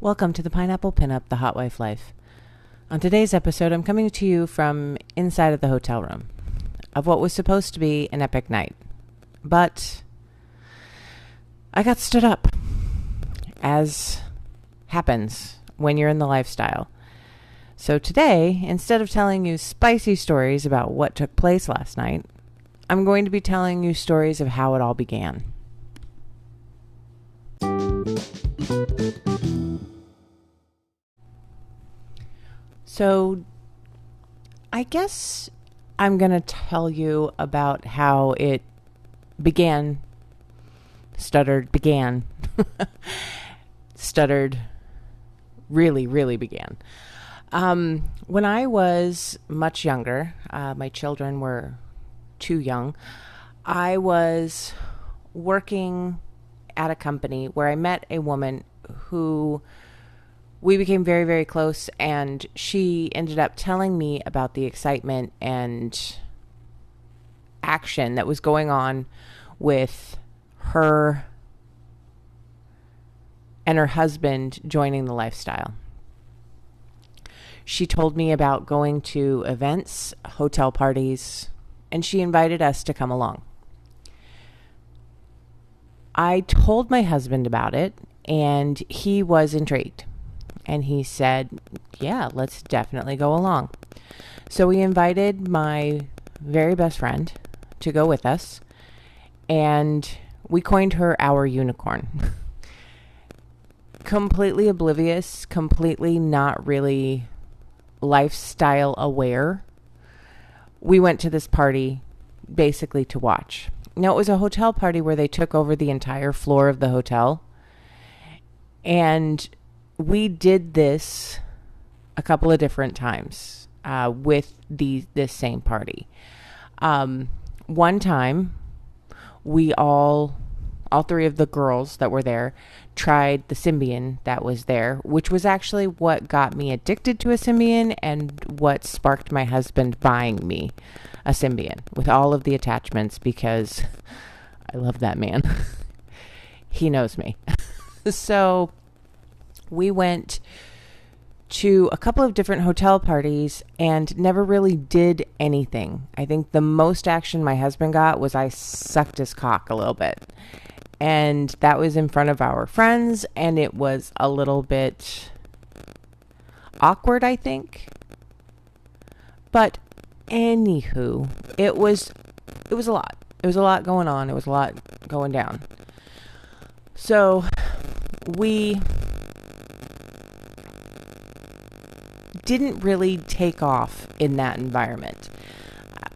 Welcome to the Pineapple Pinup, The Hot Wife Life. On today's episode, I'm coming to you from inside of the hotel room of what was supposed to be an epic night. But I got stood up, as happens when you're in the lifestyle. So today, instead of telling you spicy stories about what took place last night, I'm going to be telling you stories of how it all began. So, I guess I'm going to tell you about how it began, really began. When I was much younger, my children were too young, I was working at a company where I met a woman who we became very close, and she ended up telling me about the excitement and action that was going on with her and her husband joining the lifestyle. She told me about going to events, hotel parties, and she invited us to come along. I told my husband about it, and he was intrigued. And he said, yeah, let's definitely go along. So we invited my very best friend to go with us, and we coined her our unicorn. Completely oblivious, completely not really lifestyle aware. We went to this party basically to watch. Now, it was a hotel party where they took over the entire floor of the hotel. And we did this a couple of different times with this same party. One time, we all three of the girls that were there tried the Symbian that was there, which was actually what got me addicted to a Symbian and what sparked my husband buying me a Symbian with all of the attachments, because I love that man. He knows me. So we went to a couple of different hotel parties and never really did anything. I think the most action my husband got was I sucked his cock a little bit. And that was in front of our friends, and it was a little bit awkward, I think. But anywho, it was a lot. It was a lot going on. It was a lot going down. So we didn't really take off in that environment.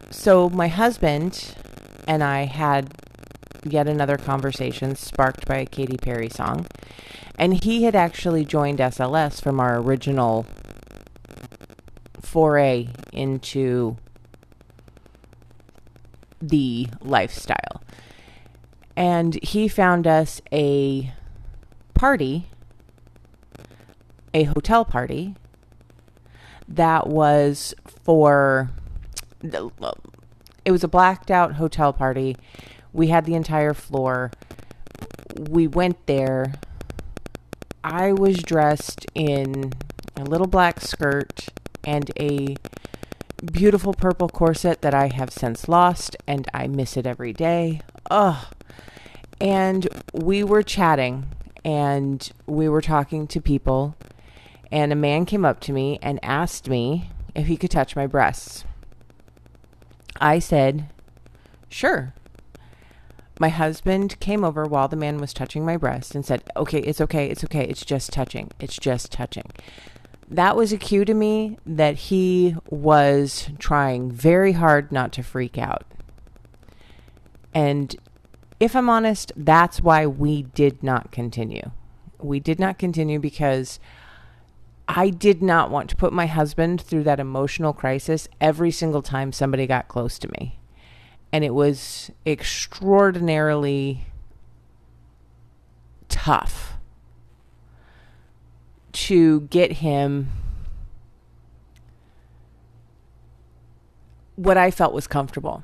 So my husband and I had yet another conversation sparked by a Katy Perry song, and he had actually joined SLS from our original foray into the lifestyle. And he found us a party, a hotel party, that was it was a blacked out hotel party. We had the entire floor. We went there. I was dressed in a little black skirt and a beautiful purple corset that I have since lost, and I miss it every day. Ugh. And we were chatting, and we were talking to people, and a man came up to me and asked me if he could touch my breasts. I said, sure. My husband came over while the man was touching my breast and said, okay, it's just touching. That was a cue to me that he was trying very hard not to freak out. And if I'm honest, that's why we did not continue. We did not continue because I did not want to put my husband through that emotional crisis every single time somebody got close to me. And it was extraordinarily tough to get him what I felt was comfortable.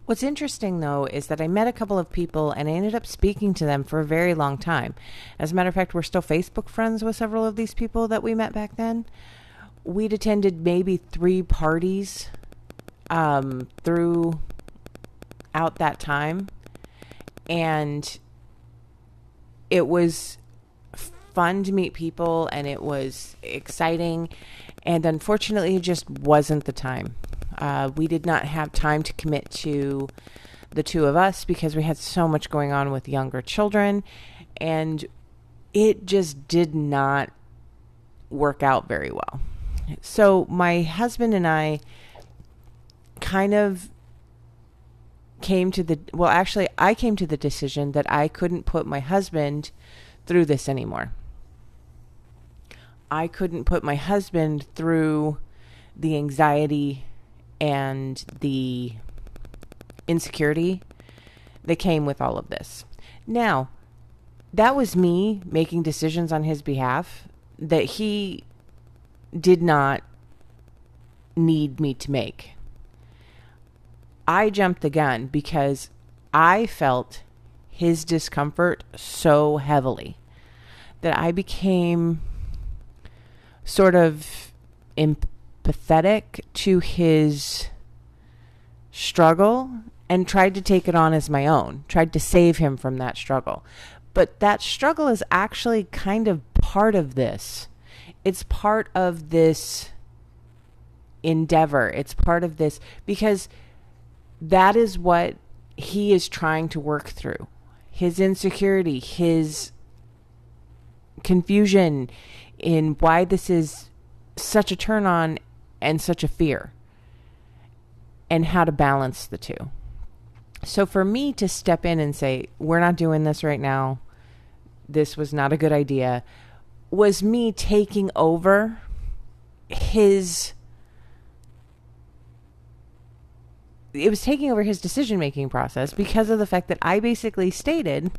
What's interesting, though, is that I met a couple of people and I ended up speaking to them for a very long time. As a matter of fact, we're still Facebook friends with several of these people that we met back then. We'd attended maybe 3 parties throughout that time. And it was fun to meet people and it was exciting. And unfortunately, it just wasn't the time. We did not have time to commit to the two of us because we had so much going on with younger children, and it just did not work out very well. So my husband and I kind of came to I came to the decision that I couldn't put my husband through this anymore. I couldn't put my husband through the anxiety and the insecurity that came with all of this. Now, that was me making decisions on his behalf that he did not need me to make. I jumped the gun because I felt his discomfort so heavily that I became sort of empathetic to his struggle and tried to take it on as my own, tried to save him from that struggle. But that struggle is actually kind of part of this. It's part of this endeavor. It's part of this because that is what he is trying to work through. His insecurity, his confusion in why this is such a turn on and such a fear, and how to balance the two. So for me to step in and say, we're not doing this right now, this was not a good idea, was me taking over his decision-making process because of the fact that I basically stated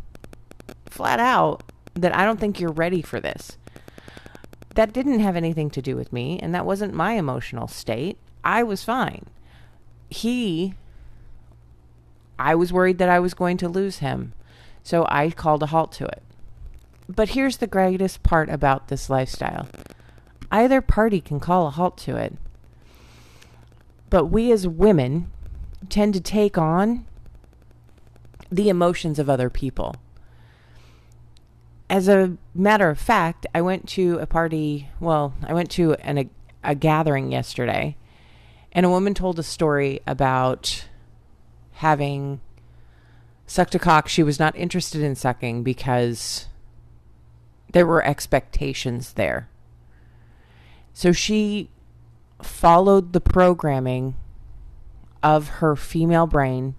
flat out that I don't think you're ready for this. That didn't have anything to do with me, and that wasn't my emotional state. I was fine. I was worried that I was going to lose him, so I called a halt to it. But here's the greatest part about this lifestyle. Either party can call a halt to it, but we as women tend to take on the emotions of other people. As a matter of fact, I went to a party, I went to a gathering yesterday, and a woman told a story about having sucked a cock she was not interested in sucking because there were expectations there. So she followed the programming of her female brain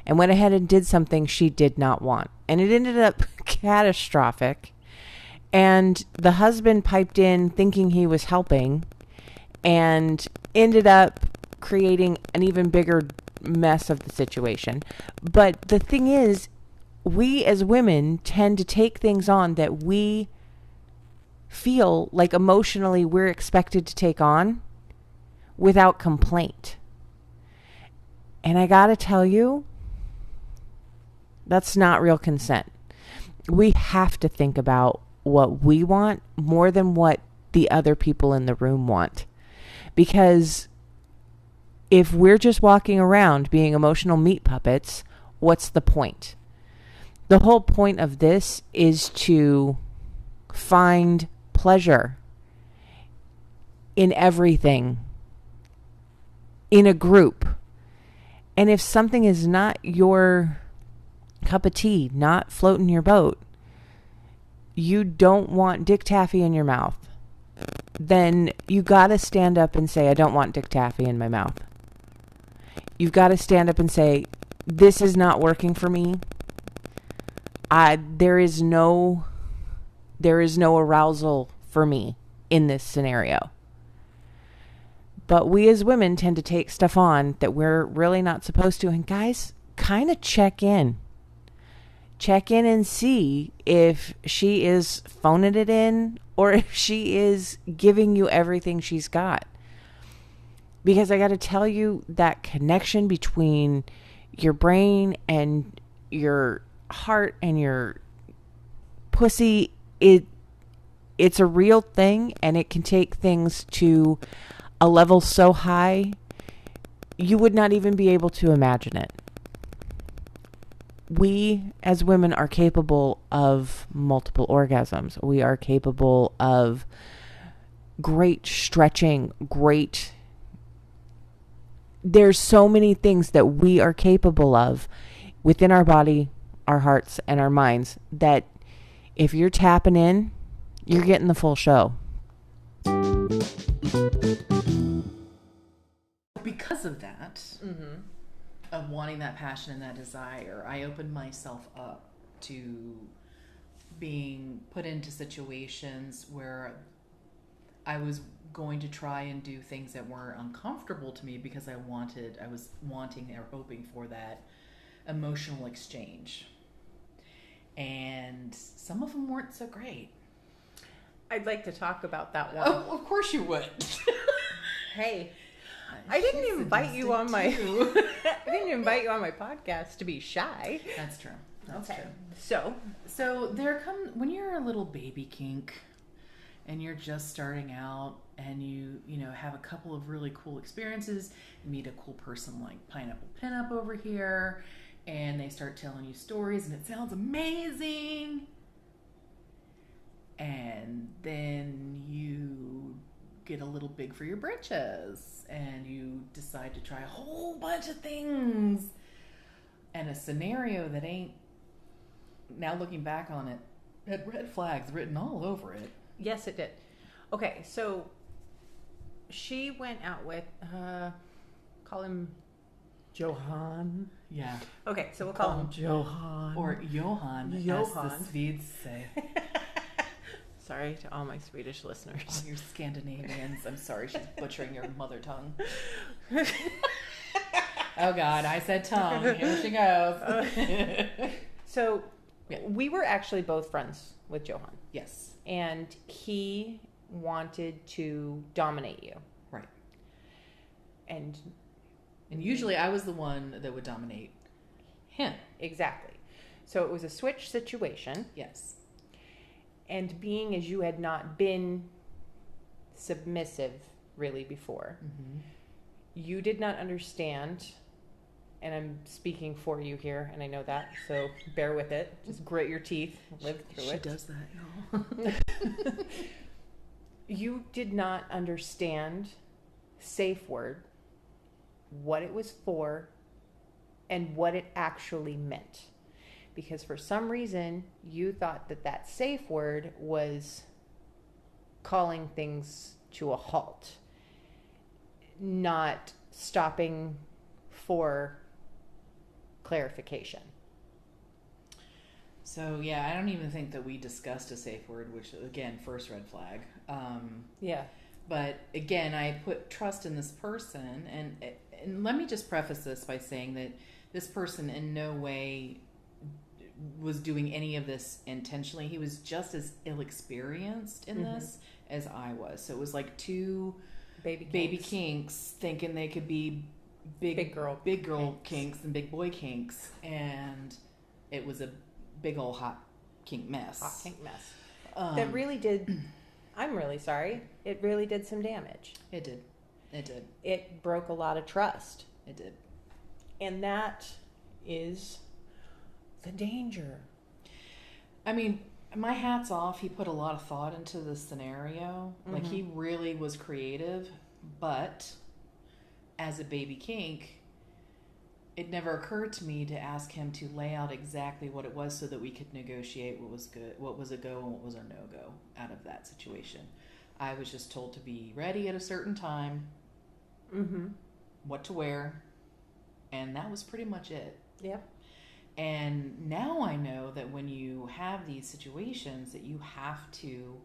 and went ahead and did something she did not want. And it ended up catastrophic. And the husband piped in thinking he was helping and ended up creating an even bigger mess of the situation. But the thing is, we as women tend to take things on that we feel like emotionally we're expected to take on without complaint. And I gotta tell you, that's not real consent. We have to think about what we want more than what the other people in the room want. Because if we're just walking around being emotional meat puppets, what's the point? The whole point of this is to find pleasure in everything, in a group. And if something is not your cup of tea, not floating your boat, you don't want Dick Taffy in your mouth, then you got to stand up and say, I don't want Dick Taffy in my mouth. You've got to stand up and say, this is not working for me. There is no arousal for me in this scenario. But we as women tend to take stuff on that we're really not supposed to. And guys, kind of check in. Check in and see if she is phoning it in or if she is giving you everything she's got. Because I got to tell you, that connection between your brain and your heart and your pussy, it's a real thing, and it can take things to a level so high you would not even be able to imagine it. We as women are capable of multiple orgasms. We are capable of great stretching, there's so many things that we are capable of within our body, our hearts, and our minds that if you're tapping in, you're getting the full show. Because of that, of wanting that passion and that desire, I opened myself up to being put into situations where I was going to try and do things that were uncomfortable to me because I was wanting or hoping for that emotional exchange. And some of them weren't so great. I'd like to talk about that one. Oh, of course you would. Hey, I didn't invite you on my podcast to be shy. That's true. That's okay. True. So when you're a little baby kink and you're just starting out and you have a couple of really cool experiences, you meet a cool person like Pineapple Pinup over here, and they start telling you stories and it sounds amazing. And then you get a little big for your britches and you decide to try a whole bunch of things. And a scenario that ain't, now looking back on it, had red flags written all over it. Yes, it did. Okay, so she went out with, call him Johan. Yeah. Okay, so we'll call him Johan. Or Johan, as the Swedes say. Sorry to all my Swedish listeners. All your Scandinavians. I'm sorry, she's butchering your mother tongue. Oh, God, I said tongue. Here she goes. So, we were actually both friends with Johan. Yes. And he wanted to dominate you. Right. And usually I was the one that would dominate him. Exactly. So it was a switch situation. Yes. And being as you had not been submissive really before, you did not understand, and I'm speaking for you here, and I know that, so bear with it. Just grit your teeth, live through it. She does that, y'all. You did not understand safe word, what it was for, and what it actually meant. Because for some reason, you thought that safe word was calling things to a halt, not stopping for clarification. So, yeah, I don't even think that we discussed a safe word, which, again, first red flag. Yeah. But, again, I put trust in this person. And let me just preface this by saying that this person in no way was doing any of this intentionally. He was just as ill-experienced in this as I was. So it was like two baby kinks thinking they could be big girl kinks and big boy kinks, and it was a big old hot kink mess. That really did. I'm really sorry. It really did some damage. It did. It broke a lot of trust. It did. And that is the danger. I mean, my hat's off. He put a lot of thought into the scenario. Like, he really was creative. But as a baby kink, it never occurred to me to ask him to lay out exactly what it was so that we could negotiate what was good, what was a go, and what was a no-go out of that situation. I was just told to be ready at a certain time, what to wear, and that was pretty much it. Yep. And now I know that when you have these situations that you have to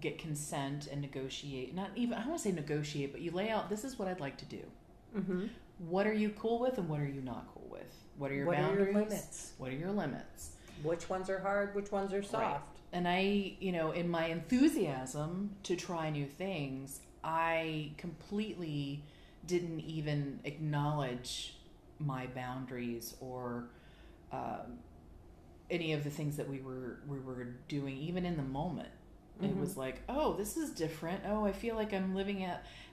get consent and negotiate. Not even, I don't want to say negotiate, but you lay out, this is what I'd like to do. What are you cool with and what are you not cool with? What are your boundaries? What are your limits? What are your limits? Which ones are hard? Which ones are soft? Right. And I, in my enthusiasm to try new things, I completely didn't even acknowledge my boundaries or any of the things that we were doing, even in the moment. It was like, oh, this is different. Oh, I feel like I'm living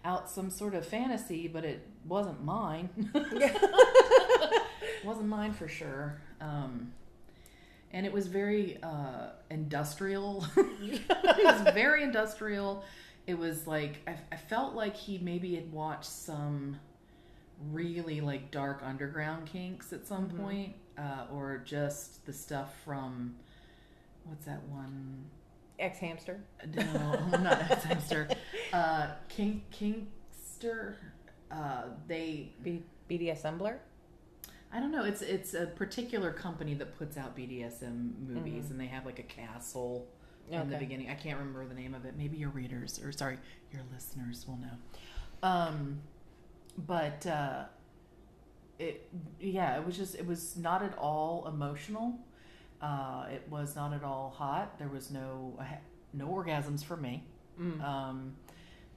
out some sort of fantasy, but it wasn't mine. It wasn't mine for sure. And it was very industrial. It was very industrial. It was like, I felt like he maybe had watched some really like dark underground kinks at some point, or just the stuff from, what's that one? Ex-Hamster? No, not Ex-Hamster. Kinkster. They BDSM? I don't know. It's a particular company that puts out BDSM movies, and they have like a castle in the beginning. I can't remember the name of it. Maybe your readers, or sorry, your listeners will know. But it was not at all emotional. It was not at all hot. There was no orgasms for me.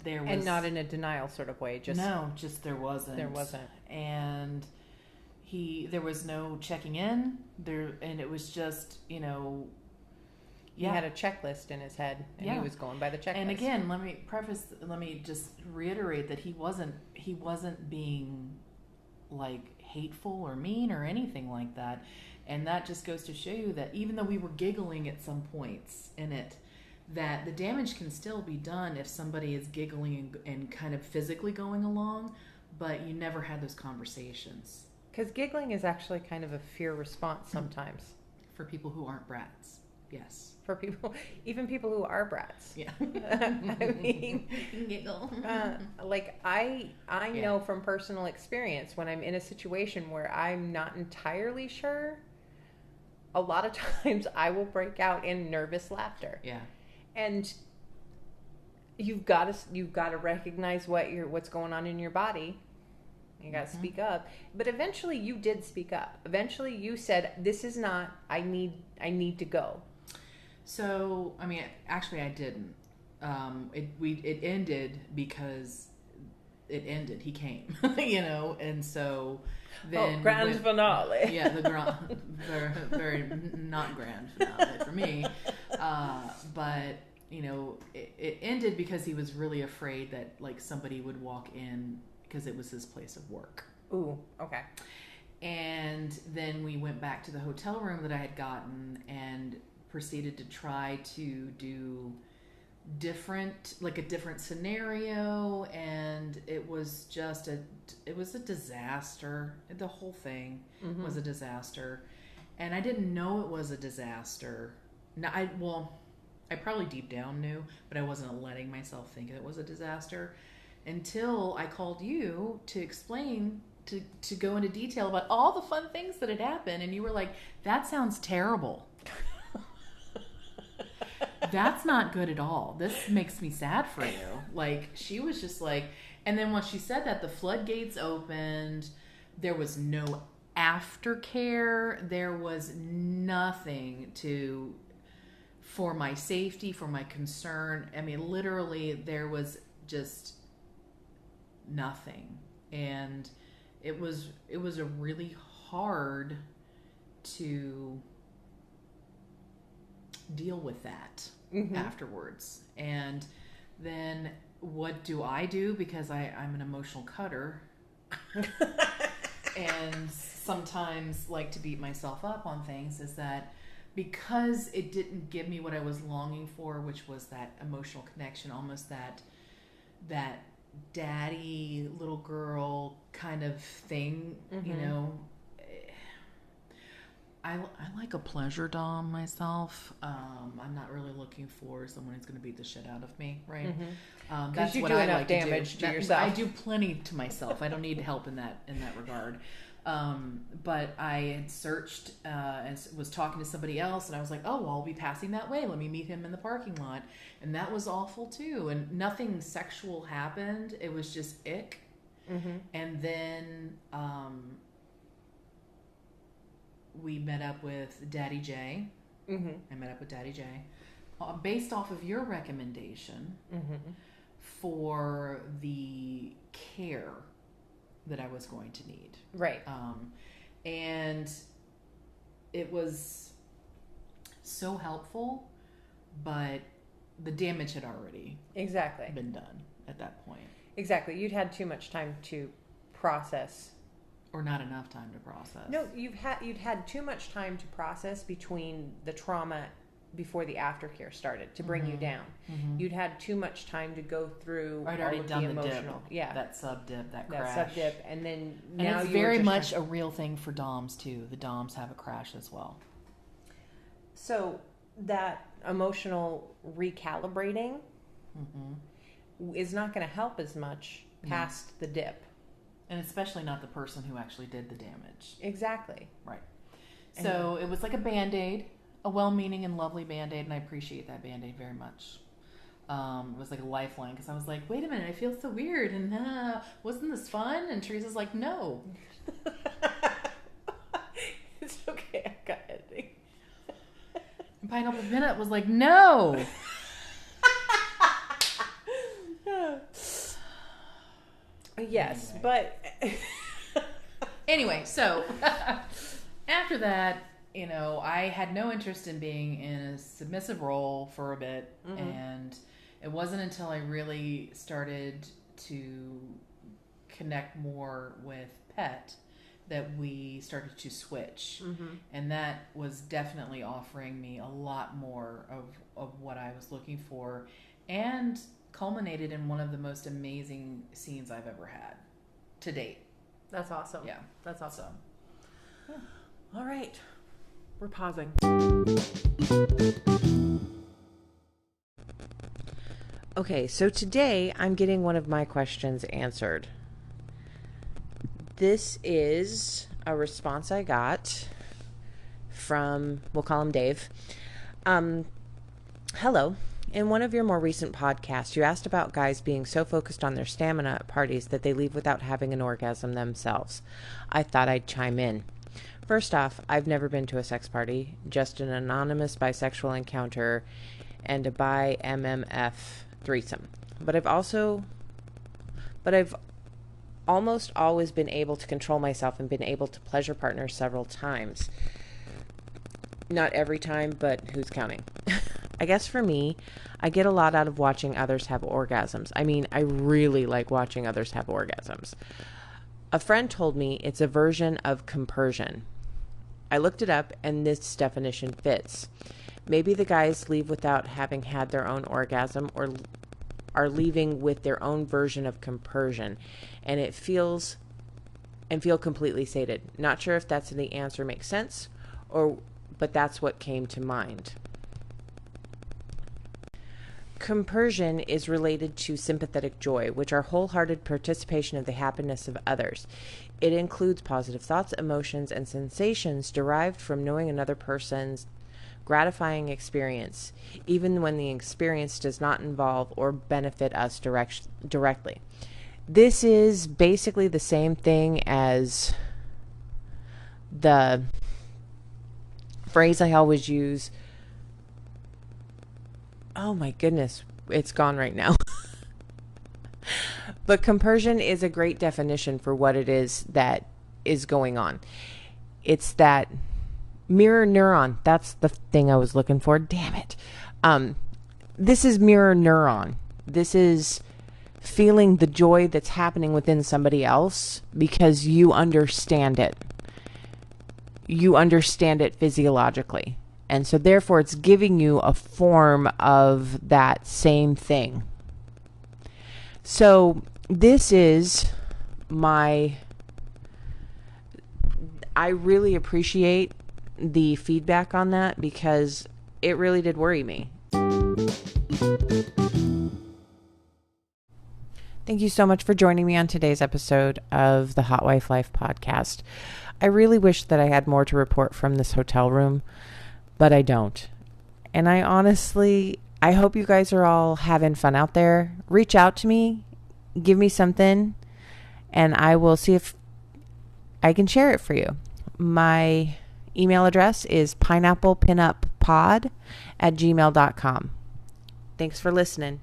There was, and not in a denial sort of way. Just there wasn't. There wasn't. And there was no checking in there, and it was just, He had a checklist in his head, and he was going by the checklist. And again, let me just reiterate that he wasn't being like hateful or mean or anything like that. And that just goes to show you that even though we were giggling at some points in it, that the damage can still be done if somebody is giggling and kind of physically going along, but you never had those conversations. Because giggling is actually kind of a fear response sometimes. For people who aren't brats, yes. For people, even people who are brats. Yeah. I mean, giggle. I know from personal experience, when I'm in a situation where I'm not entirely sure, a lot of times I will break out in nervous laughter. Yeah. And you've got to recognize what's going on in your body. You got to speak up. But eventually you did speak up. Eventually you said, this is not, I need to go. So, I mean, actually I didn't. It ended because it ended. He came, and so then grand finale. Yeah, the very, very not grand finale for me. But it ended because he was really afraid that like somebody would walk in because it was his place of work. Ooh, okay. And then we went back to the hotel room that I had gotten and proceeded to try to do a different scenario, and it was a disaster. The whole thing was a disaster, and I didn't know it was a disaster. Now, I probably deep down knew, but I wasn't letting myself think it was a disaster until I called you to explain, to go into detail about all the fun things that had happened, and you were like, that sounds terrible. That's not good at all. This makes me sad for you. Like, she was just like, and then once she said that, the floodgates opened. There was no aftercare. There was nothing for my safety, for my concern. I mean, literally, there was just nothing. And it was a really hard to deal with that afterwards. And then what do I do? Because I'm an emotional cutter and sometimes like to beat myself up on things, is that because it didn't give me what I was longing for, which was that emotional connection, almost that daddy little girl kind of thing, I like a pleasure dom myself. I'm not really looking for someone who's going to beat the shit out of me, right? That's you what do I enough like damage to yourself. I do plenty to myself. I don't need help in that regard. But I had searched and was talking to somebody else, and I was like, oh, well, I'll be passing that way. Let me meet him in the parking lot. And that was awful too. And nothing sexual happened. It was just ick. And then we met up with Daddy J. I met up with Daddy J. Based off of your recommendation for the care that I was going to need. Right. And it was so helpful, but the damage had already Exactly. been done at that point. Exactly. You'd had too much time to process. Or not enough time to process. No, you'd had too much time to process between the trauma before the aftercare started to bring you down. You'd had too much time to go through I'd all already of done the the emotional. dip, that sub dip, that crash. That sub dip, and then And now it's you were very just much a real thing for DOMs too. The DOMs have a crash as well. So that emotional recalibrating is not going to help as much past the dip. And especially not the person who actually did the damage. Exactly. Right. So it was like a Band-Aid, a well-meaning and lovely Band-Aid, and I appreciate that Band-Aid very much. It was like a lifeline, because I was like, wait a minute, I feel so weird, and wasn't this fun? And Teresa's like, no. It's okay, I got editing. And Pineapple Minute was like, no. Yes, but anyway, so after that, I had no interest in being in a submissive role for a bit, and it wasn't until I really started to connect more with Pet that we started to switch, and that was definitely offering me a lot more of what I was looking for, and culminated in one of the most amazing scenes I've ever had to date. That's awesome. Yeah, that's awesome. So, All right, we're pausing. Okay, so today I'm getting one of my questions answered. This is a response I got from, we'll call him Dave. Hello. In one of your more recent podcasts, you asked about guys being so focused on their stamina at parties that they leave without having an orgasm themselves. I thought I'd chime in. First off, I've never been to a sex party, just an anonymous bisexual encounter and a bi-MMF threesome. But I've almost always been able to control myself and been able to pleasure partners several times. Not every time, but who's counting? I guess for me, I get a lot out of watching others have orgasms. I mean, I really like watching others have orgasms. A friend told me it's a version of compersion. I looked it up, and this definition fits. Maybe the guys leave without having had their own orgasm, or are leaving with their own version of compersion, and feel completely sated. Not sure if the answer makes sense, but that's what came to mind. Compersion is related to sympathetic joy, which are wholehearted participation of the happiness of others. It includes positive thoughts, emotions, and sensations derived from knowing another person's gratifying experience, even when the experience does not involve or benefit us directly. This is basically the same thing as the phrase I always use. Oh my goodness, it's gone right now. But compersion is a great definition for what it is that is going on. It's that mirror neuron. That's the thing I was looking for. Damn it. This is mirror neuron. This is feeling the joy that's happening within somebody else because you understand it. You understand it physiologically. And so therefore it's giving you a form of that same thing. So this is I really appreciate the feedback on that because it really did worry me. Thank you so much for joining me on today's episode of the Hot Wife Life podcast. I really wish that I had more to report from this hotel room, but I don't. And I hope you guys are all having fun out there. Reach out to me, give me something, and I will see if I can share it for you. My email address is pineapplepinuppod@gmail.com. Thanks for listening.